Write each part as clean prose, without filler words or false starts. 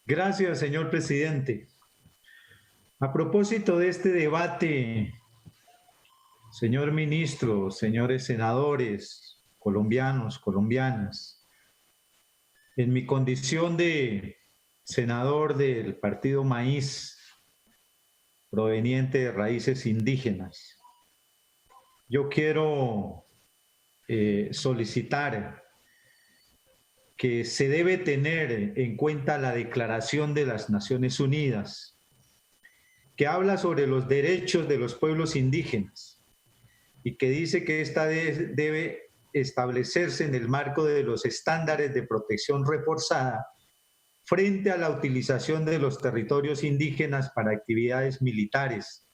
Gracias, señor presidente. A propósito de este debate, señor ministro, señores senadores, colombianos, colombianas, en mi condición de senador del Partido Maíz, proveniente de raíces indígenas, yo quiero solicitar que se debe tener en cuenta la Declaración de las Naciones Unidas, que habla sobre los derechos de los pueblos indígenas y que dice que esta debe establecerse en el marco de los estándares de protección reforzada frente a la utilización de los territorios indígenas para actividades militares.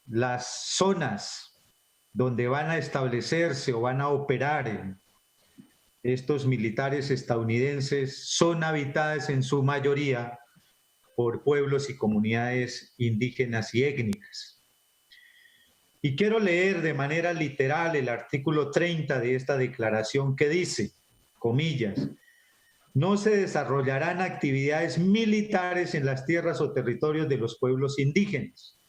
Las zonas donde van a establecerse o van a operar estos militares estadounidenses son habitadas en su mayoría por pueblos y comunidades indígenas y étnicas. Y quiero leer de manera literal el artículo 30 de esta declaración que dice, comillas, no se desarrollarán actividades militares en las tierras o territorios de los pueblos indígenas,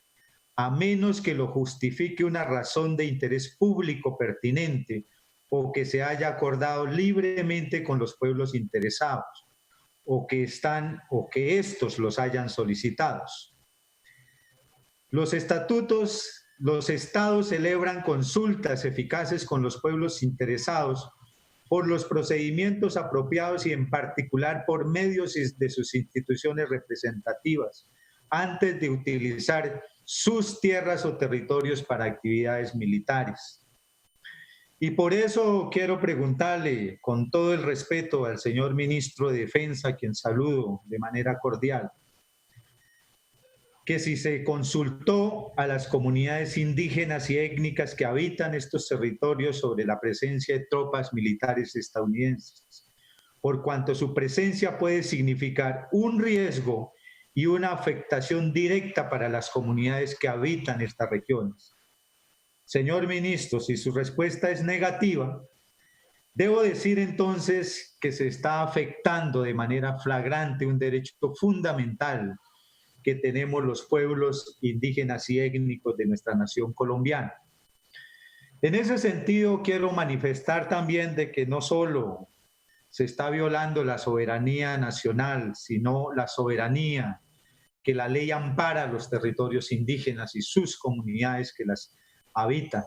a menos que lo justifique una razón de interés público pertinente o que se haya acordado libremente con los pueblos interesados, o que estos los hayan solicitado. Los estatutos, los estados celebran consultas eficaces con los pueblos interesados por los procedimientos apropiados y en particular por medios de sus instituciones representativas, antes de utilizar sus tierras o territorios para actividades militares. Y por eso quiero preguntarle, con todo el respeto al señor ministro de Defensa, a quien saludo de manera cordial, que si se consultó a las comunidades indígenas y étnicas que habitan estos territorios sobre la presencia de tropas militares estadounidenses, por cuanto su presencia puede significar un riesgo y una afectación directa para las comunidades que habitan estas regiones. Señor ministro, si su respuesta es negativa, debo decir entonces que se está afectando de manera flagrante un derecho fundamental que tenemos los pueblos indígenas y étnicos de nuestra nación colombiana. En ese sentido, quiero manifestar también de que no solo se está violando la soberanía nacional, sino la soberanía que la ley ampara a los territorios indígenas y sus comunidades que las habitan.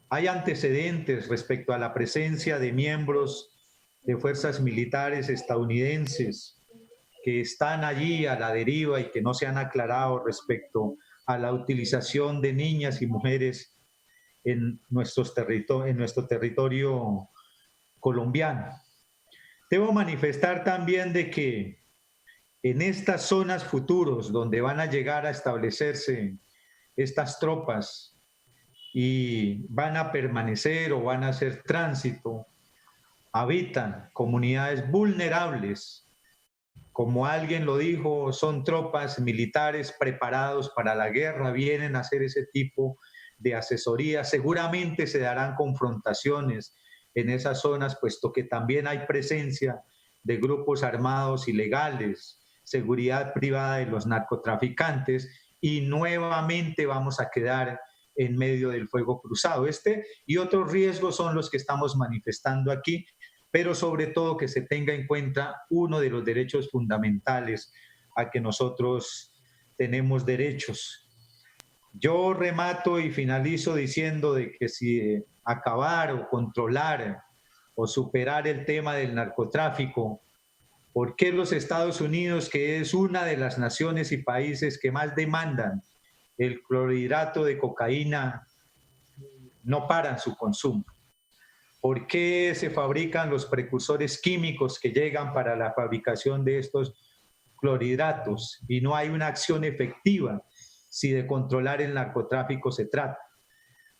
Hay antecedentes respecto a la presencia de miembros de fuerzas militares estadounidenses que están allí a la deriva y que no se han aclarado respecto a la utilización de niñas y mujeres en nuestro territorio colombiano. Debo manifestar también de que en estas zonas futuros donde van a llegar a establecerse estas tropas y van a permanecer o van a hacer tránsito, habitan comunidades vulnerables. Como alguien lo dijo, son tropas militares preparados para la guerra, vienen a hacer ese tipo de asesoría. Seguramente se darán confrontaciones en esas zonas, puesto que también hay presencia de grupos armados ilegales, seguridad privada de los narcotraficantes, y nuevamente vamos a quedar en medio del fuego cruzado. Este y otros riesgos son los que estamos manifestando aquí, pero sobre todo que se tenga en cuenta uno de los derechos fundamentales a que nosotros tenemos derechos. Yo remato y finalizo diciendo de que si acabar o controlar o superar el tema del narcotráfico, ¿por qué los Estados Unidos, que es una de las naciones y países que más demandan el clorhidrato de cocaína, no paran su consumo? ¿Por qué se fabrican los precursores químicos que llegan para la fabricación de estos clorhidratos y no hay una acción efectiva si de controlar el narcotráfico se trata?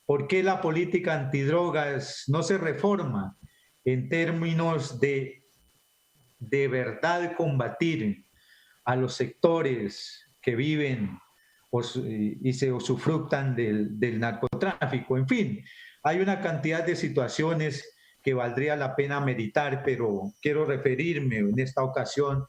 ¿Por qué la política antidrogas no se reforma en términos de verdad combatir a los sectores que viven y se usufructan del narcotráfico? En fin, hay una cantidad de situaciones que valdría la pena meditar, pero quiero referirme en esta ocasión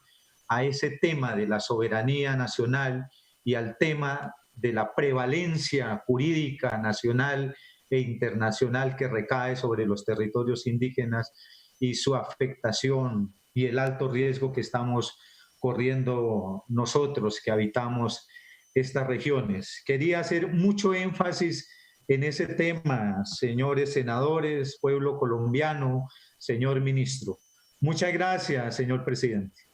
a ese tema de la soberanía nacional y al tema de la prevalencia jurídica nacional e internacional que recae sobre los territorios indígenas y su afectación y el alto riesgo que estamos corriendo nosotros que habitamos estas regiones. Quería hacer mucho énfasis en ese tema, señores senadores, pueblo colombiano, señor ministro. Muchas gracias, señor presidente.